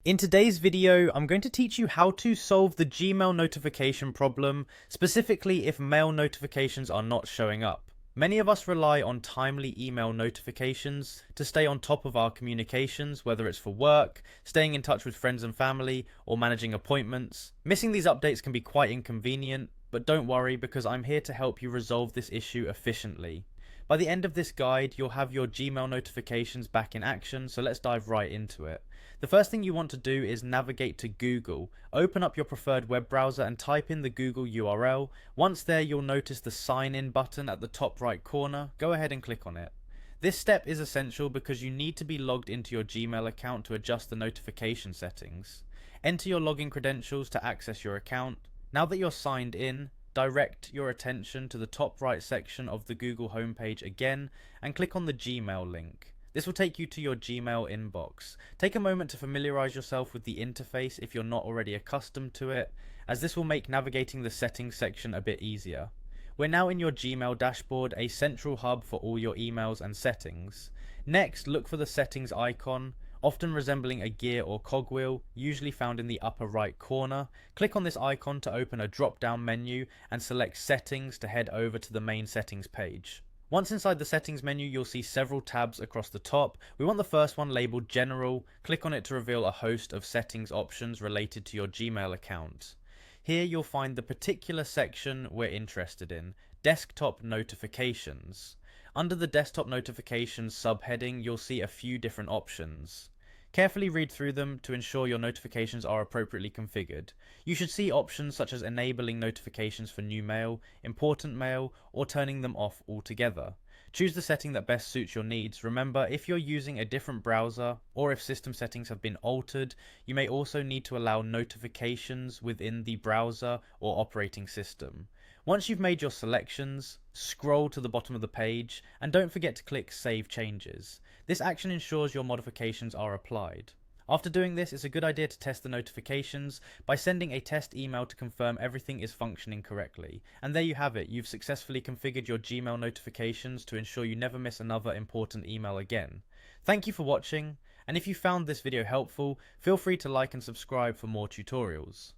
In today's video, I'm going to teach you how to solve the Gmail notification problem, specifically if mail notifications are not showing up. Many of us rely on timely email notifications to stay on top of our communications, whether it's for work, staying in touch with friends and family, or managing appointments. Missing these updates can be quite inconvenient, but don't worry because I'm here to help you resolve this issue efficiently. By the end of this guide, you'll have your Gmail notifications back in action, so let's dive right into it. The first thing you want to do is navigate to Google. Open up your preferred web browser and type in the Google URL. Once there, you'll notice the sign in button at the top right corner. Go ahead and click on it. This step is essential because you need to be logged into your Gmail account to adjust the notification settings. Enter your login credentials to access your account. Now that you're signed in, direct your attention to the top right section of the Google homepage again and click on the Gmail link. This will take you to your Gmail inbox. Take a moment to familiarize yourself with the interface if you're not already accustomed to it, as this will make navigating the settings section a bit easier. We're now in your Gmail dashboard, a central hub for all your emails and settings. Next, look for the settings icon, often resembling a gear or cogwheel, usually found in the upper right corner. Click on this icon to open a drop-down menu and select Settings to head over to the main settings page. Once inside the settings menu, you'll see several tabs across the top. We want the first one labeled General. Click on it to reveal a host of settings options related to your Gmail account. Here you'll find the particular section we're interested in, Desktop Notifications. Under the Desktop Notifications subheading, you'll see a few different options. Carefully read through them to ensure your notifications are appropriately configured. You should see options such as enabling notifications for new mail, important mail, or turning them off altogether. Choose the setting that best suits your needs. Remember, if you're using a different browser, or if system settings have been altered, you may also need to allow notifications within the browser or operating system. Once you've made your selections, scroll to the bottom of the page, and don't forget to click Save Changes. This action ensures your modifications are applied. After doing this, it's a good idea to test the notifications by sending a test email to confirm everything is functioning correctly. And there you have it, you've successfully configured your Gmail notifications to ensure you never miss another important email again. Thank you for watching, and if you found this video helpful, feel free to like and subscribe for more tutorials.